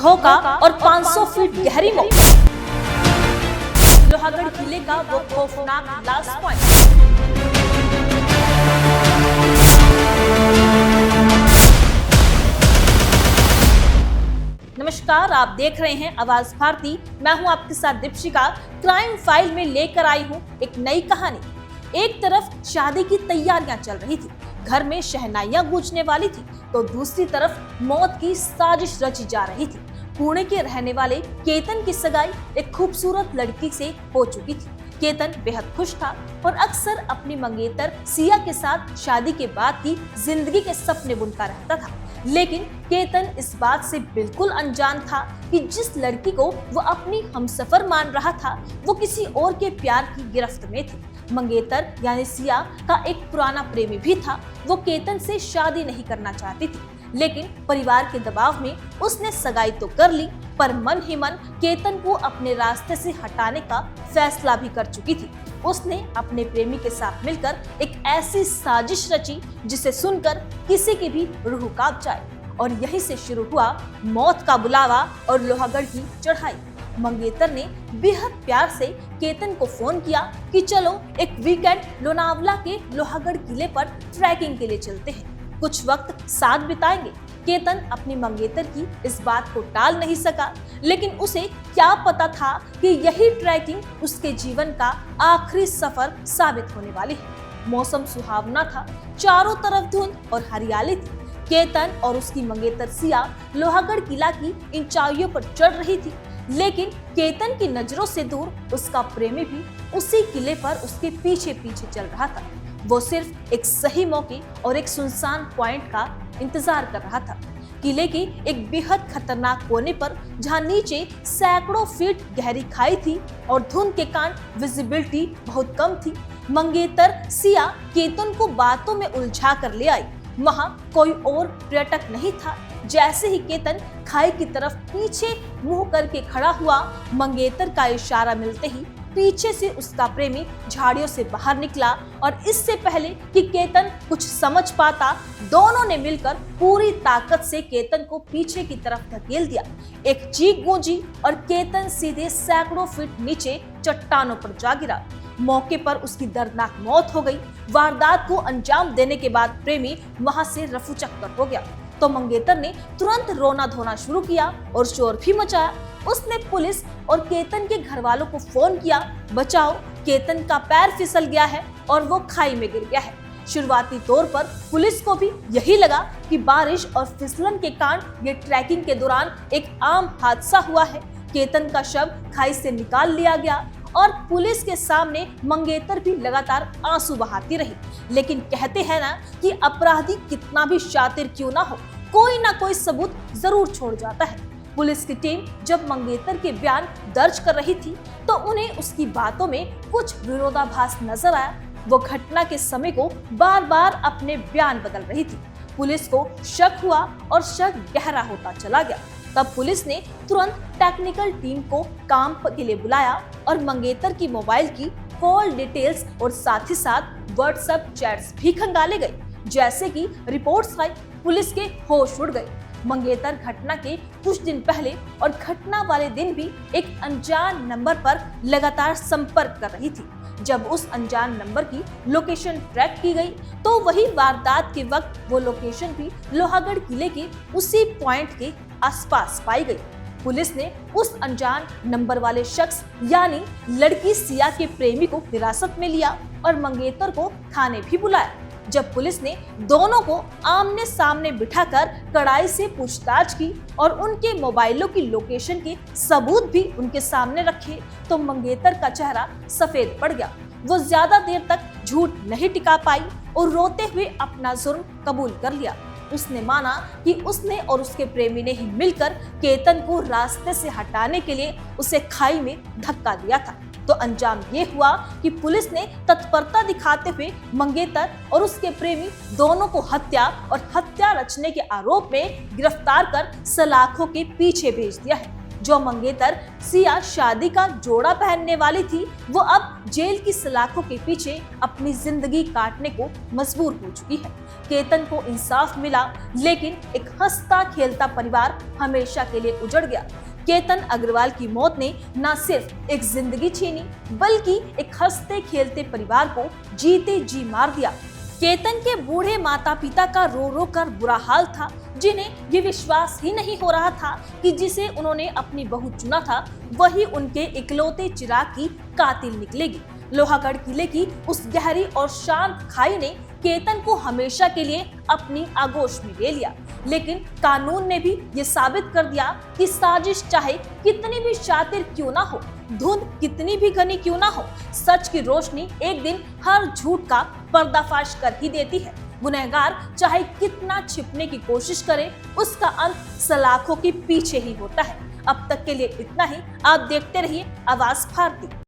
धोखा और 500 फीट गहरी मौत। लोहागढ़ किले का वो खौफनाक लास्ट पॉइंट। नमस्कार, आप देख रहे हैं आवाज भारती। मैं हूं आपके साथ दीपशिका। क्राइम फाइल में लेकर आई हूं एक नई कहानी। एक तरफ शादी की तैयारियां चल रही थी, घर में शहनाइयां गूंजने वाली थी, तो दूसरी तरफ मौत की साजिश रची जा रही थी। पुणे के रहने वाले केतन की सगाई एक खूबसूरत लड़की से हो चुकी थी। केतन बेहद खुश था और अक्सर अपनी मंगेतर सिया के साथ शादी के बाद की जिंदगी के सपने बुनता रहता था। लेकिन केतन इस बात से बिल्कुल अनजान था कि जिस लड़की को वो अपनी हमसफर मान रहा था, वो किसी और के प्यार की गिरफ्त में थी। मंगेतर यानी सिया का एक पुराना प्रेमी भी था। वो केतन से शादी नहीं करना चाहती थी, लेकिन परिवार के दबाव में उसने सगाई तो कर ली, पर मन ही मन केतन को अपने रास्ते से हटाने का फैसला भी कर चुकी थी। उसने अपने प्रेमी के साथ मिलकर एक ऐसी साजिश रची जिसे सुनकर किसी की भी रूह कांप जाए। और यहीं से शुरू हुआ मौत का बुलावा और लोहागढ़ की चढ़ाई। मंगेतर ने बेहद प्यार से केतन को फोन किया कि चलो एक वीकेंड लोनावला के लोहागढ़ किले पर ट्रैकिंग के लिए चलते हैं, कुछ वक्त साथ बिताएंगे। केतन अपनी मंगेतर की इस बात को टाल नहीं सका, लेकिन उसे क्या पता था कि यही ट्रैकिंग उसके जीवन का आखिरी सफर साबित होने वाली है। मौसम सुहावना था, चारों तरफ धुंध और हरियाली थी। केतन और उसकी मंगेतर सिया लोहागढ़ किला की ऊंचाइयों पर चढ़ रही थी, लेकिन केतन की नजरों से दूर उसका प्रेमी भी उसी किले पर उसके पीछे पीछे चल रहा था। वो सिर्फ एक सही मौके और एक सुनसान पॉइंट का इंतजार कर रहा था। किले के एक बेहद खतरनाक कोने पर, जहां नीचे सैकड़ों फीट गहरी खाई थी और धुंध के कारण विजिबिलिटी बहुत कम थी, मंगेतर सिया केतन को बातों में उलझा कर ले आई। वहां कोई और पर्यटक नहीं था। जैसे ही केतन खाई की तरफ पीछे मुंह करके खड़ा हुआ, मंगेतर का इशारा मिलते ही पीछे से उसका प्रेमी झाड़ियों से बाहर निकला और इससे पहले कि केतन कुछ समझ पाता, दोनों ने मिलकर पूरी ताकत से केतन को पीछे की तरफ धकेल दिया। एक चीख गूंजी और केतन सीधे सैकड़ों फीट नीचे चट्टानों पर जा गिरा। मौके पर उसकी दर्दनाक मौत हो गई। वारदात को अंजाम देने के बाद प्रेमी वहां से रफूचक्कर हो गया, तो मंगेतर ने तुरंत रोना धोना शुरू किया और शोर भी मचाया। उसने पुलिस और केतन के घर वालों को फोन किया, बचाओ, केतन का पैर फिसल गया है और वो खाई में गिर गया है। शुरुआती तौर पर पुलिस को भी यही लगा कि बारिश और फिसलन के कारण ये ट्रैकिंग के दौरान एक आम हादसा हुआ है। केतन का शव खाई से निकाल लिया गया और पुलिस के सामने मंगेतर भी लगातार आंसू बहाती रही। लेकिन कहते हैं ना कि अपराधी कितना भी शातिर क्यों ना हो, कोई ना कोई सबूत जरूर छोड़ जाता है। पुलिस की टीम जब मंगेतर के बयान दर्ज कर रही थी, तो उन्हें उसकी बातों में कुछ विरोधाभास नजर आया। वो घटना के समय को बार बार अपने बयान बदल रही थी। पुलिस को शक हुआ और शक गहरा होता चला गया। तब पुलिस ने तुरंत टेक्निकल टीम को काम के लिए बुलाया और मंगेतर की मोबाइल की कॉल डिटेल्स और साथ ही साथ व्हाट्सएप चैट्स भी खंगाले गए। जैसे कि रिपोर्ट्स आई, पुलिस के होश उड़ गए। मंगेतर घटना के कुछ दिन पहले और घटना वाले दिन भी एक अनजान नंबर पर लगातार संपर्क कर रही थी। जब उस अनजान नंबर की लोकेशन ट्रैक की गई, तो वही वारदात के वक्त वो लोकेशन भी लोहागढ़ किले के उसी पॉइंट के आसपास पाई गई। पुलिस ने उस अनजान नंबर वाले शख्स यानी लड़की सिया के प्रेमी को हिरासत में लिया और मंगेतर को थाने भी बुलाया। जब पुलिस ने दोनों को आमने सामने बिठाकर कड़ाई से पूछताछ की और उनके मोबाइलों की लोकेशन के सबूत भी उनके सामने रखे, तो मंगेतर का चेहरा सफेद पड़ गया। वो ज्यादा देर तक झूठ नहीं टिका पाई और रोते हुए अपना जुर्म कबूल कर लिया। उसने माना कि उसने और उसके प्रेमी ने ही मिलकर केतन को रास्ते से हटाने के लिए उसे खाई में धक्का दिया था। तो अंजाम ये हुआ कि पुलिस ने तत्परता दिखाते हुए मंगेतर और उसके प्रेमी दोनों को हत्या और हत्या रचने के आरोप में गिरफ्तार कर सलाखों के पीछे भेज दिया है। जो मंगेतर सिया शादी का जोड़ा पहनने वाली थी, वो अब जेल की सलाखों के पीछे अपनी जिंदगी काटने को मजबूर हो चुकी है। केतन को इंसाफ मिला, लेकिन एक हंसता खेलता परिवार हमेशा के लिए उजड़ गया। केतन अग्रवाल की मौत ने न सिर्फ एक जिंदगी छीनी, बल्कि एक हंसते खेलते परिवार को जीते जी मार दिया। केतन के बूढ़े माता पिता का रो रो कर बुरा हाल था, जिन्हें ये विश्वास ही नहीं हो रहा था कि जिसे उन्होंने अपनी बहू चुना था, वही उनके इकलौते चिराग की कातिल निकलेगी। लोहागढ़ किले की उस गहरी और शांत खाई ने केतन को हमेशा के लिए अपनी आगोश में ले लिया, लेकिन कानून ने भी ये साबित कर दिया कि साजिश चाहे कितनी भी शातिर क्यों ना हो, धुंध कितनी भी घनी क्यों ना हो, सच की रोशनी एक दिन हर झूठ का पर्दाफाश कर ही देती है। गुनहगार चाहे कितना छिपने की कोशिश करे, उसका अंत सलाखों के पीछे ही होता है। अब तक के लिए इतना ही। आप देखते रहिए आवाज भारती।